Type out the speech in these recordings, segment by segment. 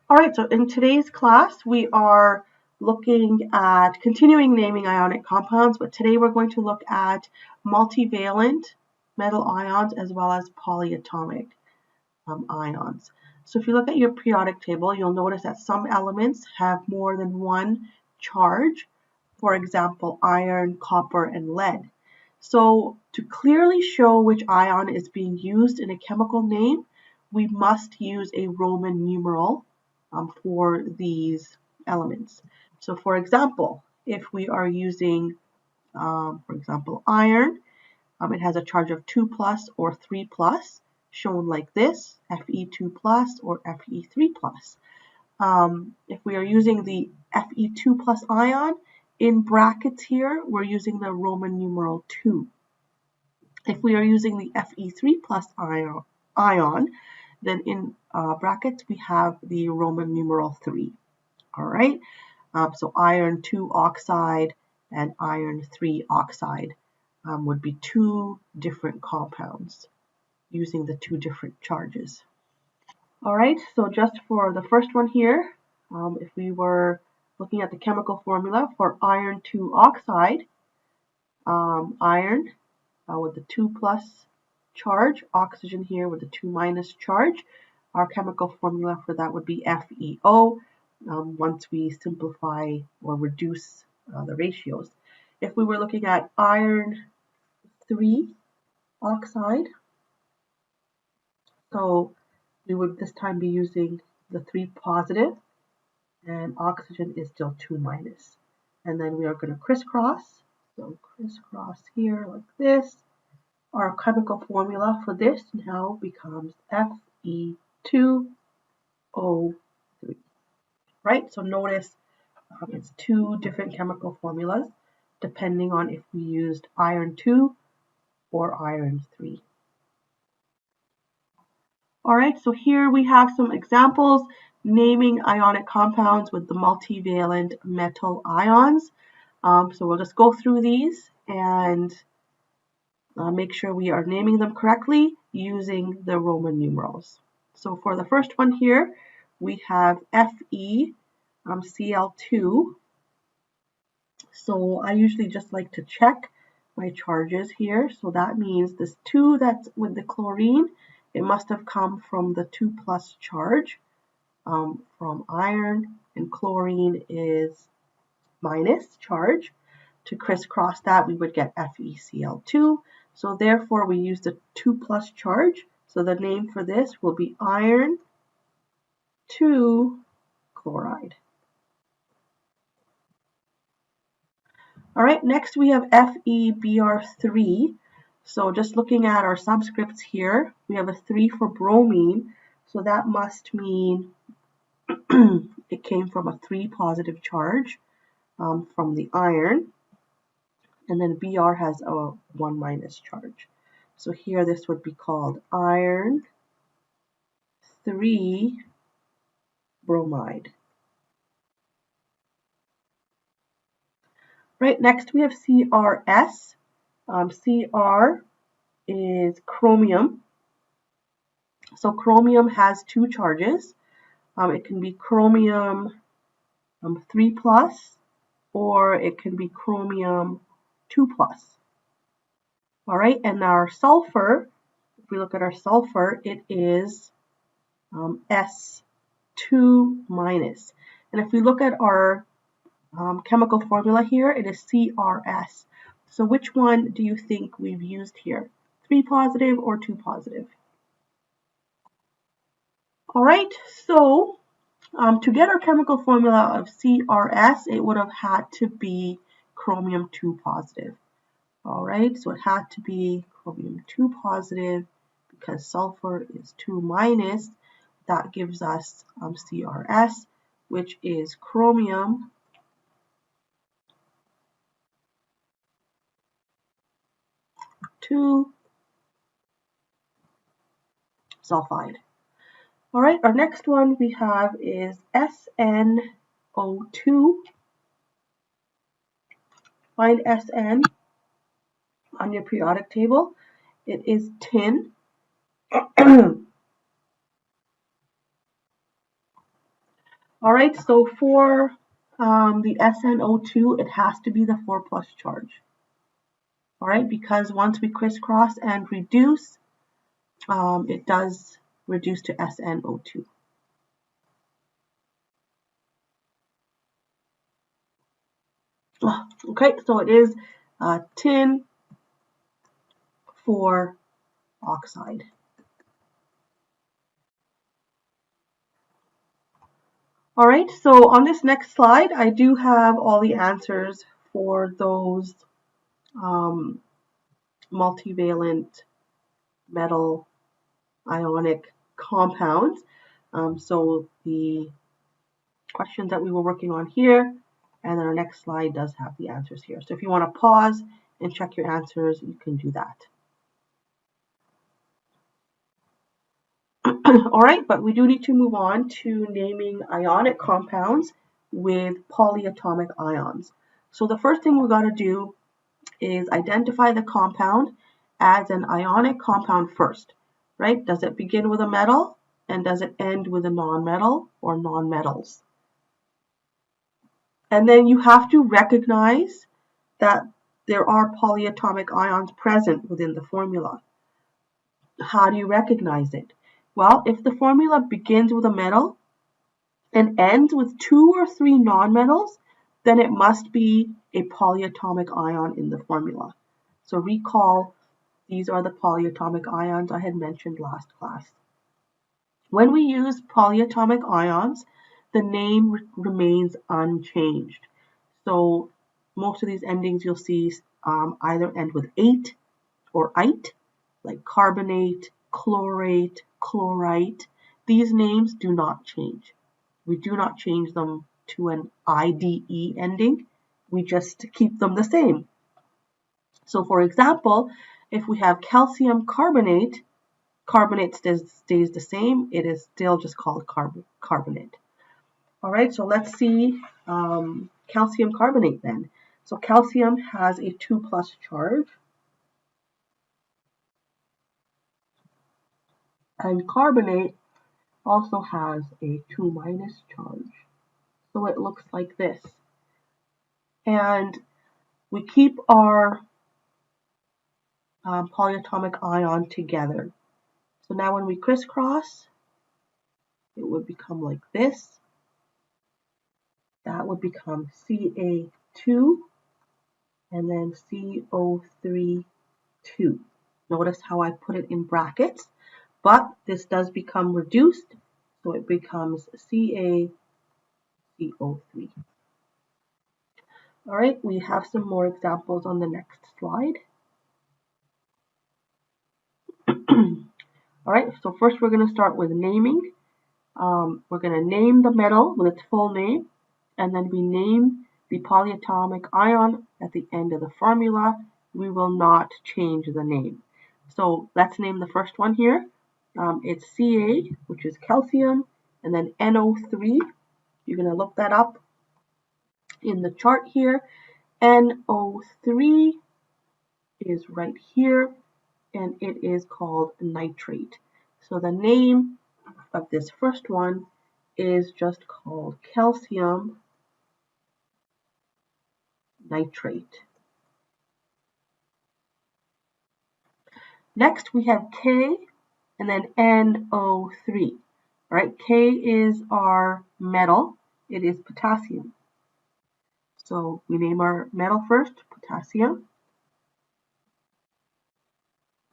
All right, so in today's class, we are looking at continuing naming ionic compounds, but today we're going to look at multivalent metal ions as well as polyatomic ions. So if you look at your periodic table, you'll notice that some elements have more than one charge, for example, iron, copper, and lead. So to clearly show which ion is being used in a chemical name, we must use a Roman numeral for these elements. So for example, if we are using, for example, iron, it has a charge of 2 plus or 3 plus, shown like this, Fe2 plus or Fe3 plus. If we are using the Fe2 plus ion, in brackets here, we're using the Roman numeral 2. If we are using the Fe3 plus ion, then in brackets we have the Roman numeral 3. All right, so iron 2 oxide and iron 3 oxide would be two different compounds using the two different charges. All right, so just for the first one here, if we were looking at the chemical formula for iron 2 oxide, iron with the 2 plus charge, oxygen here with the 2 minus charge. Our chemical formula for that would be FeO once we simplify or reduce the ratios. If we were looking at iron 3 oxide, so we would this time be using the 3 positive and oxygen is still 2 minus. And then we are going to crisscross. So crisscross here like this. Our chemical formula for this now becomes Fe2O3, right? So notice it's two different chemical formulas depending on if we used iron 2 or iron 3. All right, so here we have some examples naming ionic compounds with the multivalent metal ions. So we'll just go through these and make sure we are naming them correctly using the Roman numerals. So for the first one here, we have FeCl2. So I usually just like to check my charges here. So that means this 2 that's with the chlorine, it must have come from the 2 plus charge from iron, and chlorine is minus charge. To crisscross that, we would get FeCl2. So therefore, we use the 2 plus charge. So the name for this will be iron 2 chloride. All right, next we have FeBr3. So just looking at our subscripts here, we have a 3 for bromine. So that must mean it came from a 3 positive charge from the iron. And then Br has a 1 minus charge. So here this would be called iron 3 bromide. Right, next we have CRS. Cr is chromium. So chromium has two charges. It can be chromium 3 plus, or it can be chromium 2 plus. All right, and our sulfur, if we look at our sulfur, it is S2 minus. And if we look at our chemical formula here, it is CRS. So which one do you think we've used here? 3 positive or 2 positive? All right, so to get our chemical formula of CRS, it would have had to be chromium 2 positive. All right, so it had to be chromium 2 positive because sulfur is 2 minus. That gives us CRS, which is chromium 2 sulfide. All right, our next one we have is SnO2. Find Sn on your periodic table. It is tin. All right, so for the SnO2, it has to be the 4+ charge. All right, because once we crisscross and reduce, it does reduce to SnO2. Okay, so it is tin 4 oxide. All right, so on this next slide, I do have all the answers for those multivalent metal ionic compounds. So the questions that we were working on here, and then our next slide does have the answers here. So if you want to pause and check your answers, you can do that. All right, but we do need to move on to naming ionic compounds with polyatomic ions. So the first thing we got to do is identify the compound as an ionic compound first, right? Does it begin with a metal, and does it end with a non-metal or non-metals? And then you have to recognize that there are polyatomic ions present within the formula. How do you recognize it? Well, if the formula begins with a metal and ends with 2 or 3 nonmetals, then it must be a polyatomic ion in the formula. So recall, these are the polyatomic ions I had mentioned last class. When we use polyatomic ions, the name remains unchanged. So most of these endings you'll see either end with ate or ite, like carbonate, chlorate, chlorite. These names do not change. We do not change them to an IDE ending. We just keep them the same. So for example, if we have calcium carbonate, carbonate stays the same. It is still just called carbonate. All right, so let's see calcium carbonate then. So calcium has a 2+ charge, and carbonate also has a 2- charge. So it looks like this. And we keep our polyatomic ion together. So now when we crisscross, it would become like this. That would become Ca2 and then CO3 2. Notice how I put it in brackets, but this does become reduced, so it becomes CaCO3. All right, we have some more examples on the next slide. All right, so first we're going to start with naming. We're going to name the metal with its full name, and then we name the polyatomic ion at the end of the formula. We will not change the name. So let's name the first one here. It's Ca, which is calcium, and then NO3. You're going to look that up in the chart here. NO3 is right here, and it is called nitrate. So the name of this first one is just called calcium nitrate. Next we have K and then NO3. All right, K is our metal. It is potassium. So we name our metal first, potassium.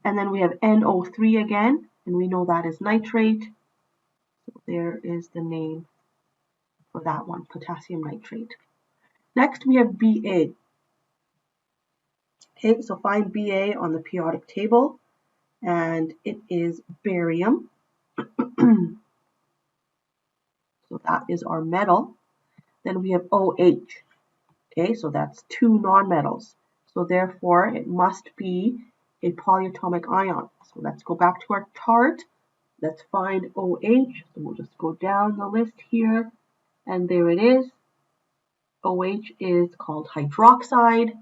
And then we have NO3 again, and we know that is nitrate. So there is the name for that one, potassium nitrate. Next we have Ba. Okay, so find Ba on the periodic table, and it is barium. So that is our metal. Then we have OH. Okay, so that's 2 nonmetals. So therefore, it must be a polyatomic ion. So let's go back to our chart. Let's find OH. So we'll just go down the list here, and there it is. OH is called hydroxide,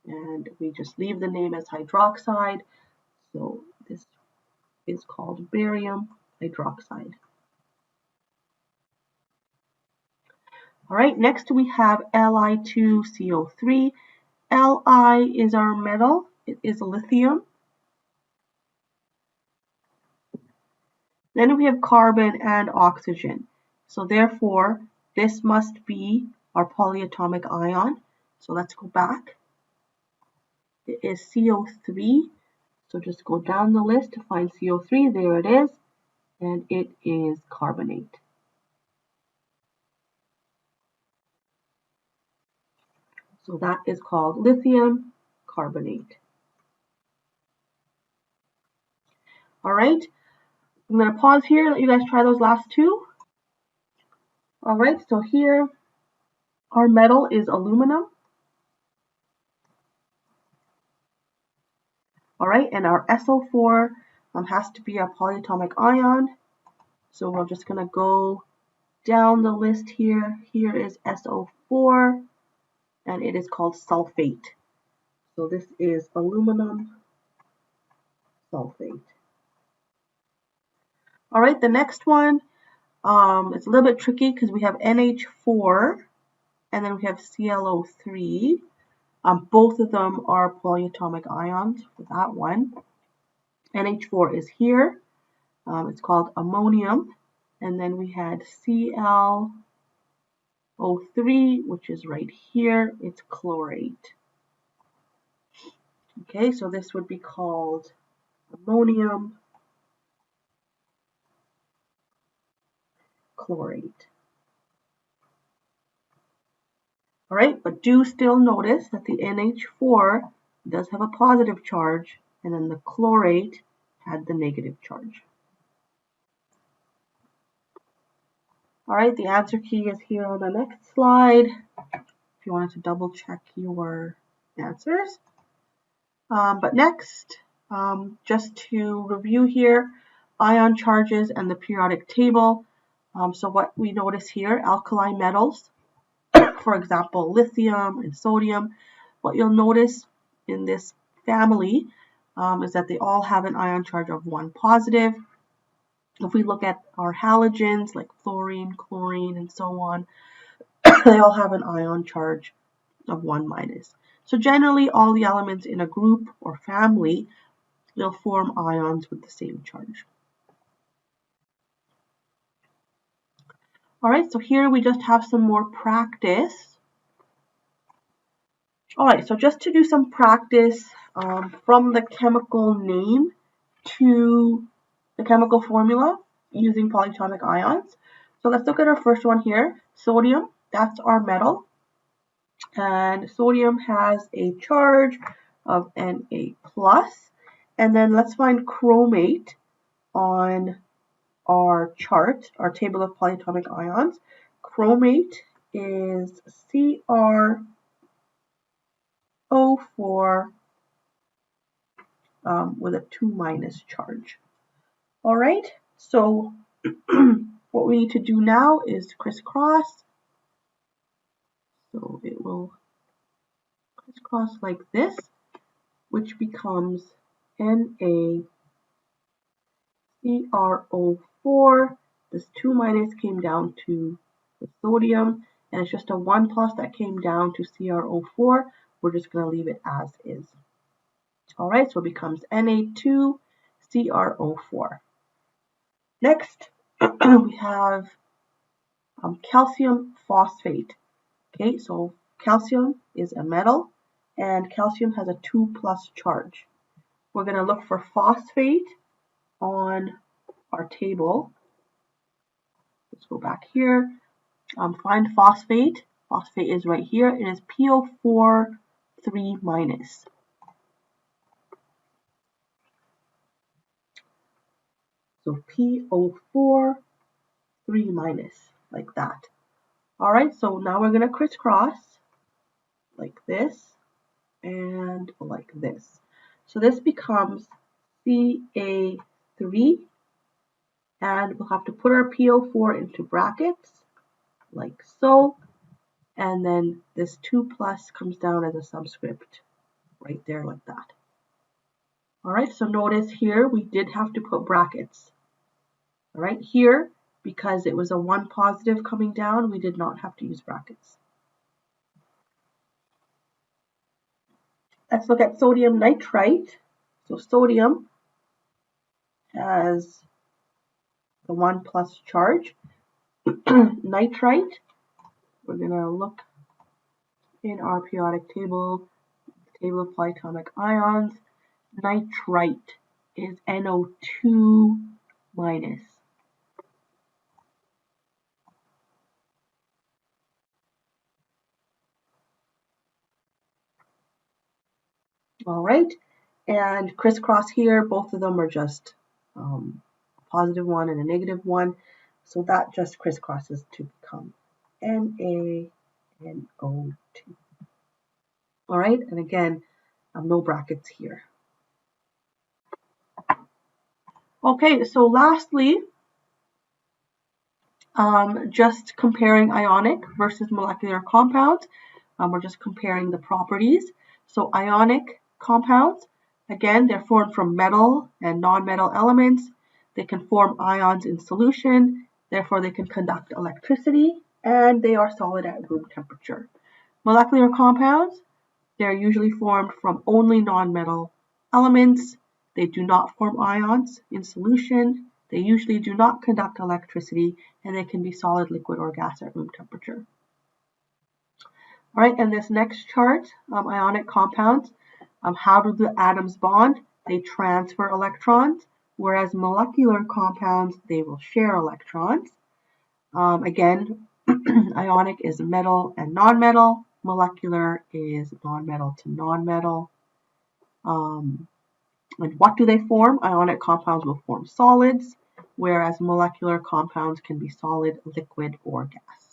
and we just leave the name as hydroxide. So this is called barium hydroxide. All right, next we have Li2CO3. Li is our metal. It is lithium. Then we have carbon and oxygen. So therefore, this must be our polyatomic ion. So let's go back. It is CO3. So just go down the list to find CO3. There it is. And it is carbonate. So that is called lithium carbonate. All right. I'm going to pause here, let you guys try those last two. All right, so here our metal is aluminum. All right, and our SO4 has to be a polyatomic ion. So we're just going to go down the list here. Here is SO4, and it is called sulfate. So this is aluminum sulfate. All right, the next one, it's a little bit tricky because we have NH4, and then we have ClO3. Both of them are polyatomic ions for that one. NH4 is here. It's called ammonium. And then we had ClO3, which is right here. It's chlorate. Okay, so this would be called ammonium chlorate. All right, but do still notice that the NH4 does have a positive charge, and then the chlorate had the negative charge. All right, the answer key is here on the next slide if you wanted to double check your answers. But next, just to review here, ion charges and the periodic table. So what we notice here, alkali metals, for example, lithium and sodium, what you'll notice in this family is that they all have an ion charge of 1 positive. If we look at our halogens like fluorine, chlorine, and so on, they all have an ion charge of 1 minus. So generally, all the elements in a group or family will form ions with the same charge. All right, so here we just have some more practice. All right, so just to do some practice from the chemical name to the chemical formula using polyatomic ions. So let's look at our first one here, sodium. That's our metal. And sodium has a charge of Na+. And then let's find chromate on our chart, our table of polyatomic ions. Chromate is CrO4 with a 2- charge. All right, so what we need to do now is crisscross. So it will crisscross like this, which becomes NaCrO4. This 2- came down to the sodium, and it's just a 1+ that came down to CrO4. We're just going to leave it as is. All right, so it becomes Na2CrO4. Next, we have calcium phosphate. Okay, so calcium is a metal, and calcium has a 2+ charge. We're going to look for phosphate on our table. Let's go back here. Find phosphate. Phosphate is right here. It is PO4 3-. So PO4 3-, like that. All right, so now we're going to crisscross like this and like this. So this becomes Ca3, and we'll have to put our PO4 into brackets like so, and then this 2+ comes down as a subscript right there like that. All right, so notice here we did have to put brackets. All right, here because it was a 1 positive coming down, we did not have to use brackets. Let's look at sodium nitrite. So sodium has the 1 plus charge. Nitrite, we're going to look in our periodic table, table of polyatomic ions. Nitrite is NO2 minus. All right, and crisscross here, both of them are just a positive 1 and a negative 1, so that just crisscrosses to become NaNO2. All right, and again, no brackets here. Okay, so lastly, just comparing ionic versus molecular compounds. We're just comparing the properties. So ionic compounds, again, they're formed from metal and non-metal elements. They can form ions in solution, therefore they can conduct electricity, and they are solid at room temperature. Molecular compounds, they're usually formed from only non-metal elements. They do not form ions in solution. They usually do not conduct electricity, and they can be solid, liquid, or gas at room temperature. All right, and this next chart, ionic compounds, how do the atoms bond? They transfer electrons, whereas molecular compounds, they will share electrons. Again, ionic is metal and non-metal. Molecular is non-metal to non-metal. And what do they form? Ionic compounds will form solids, whereas molecular compounds can be solid, liquid, or gas.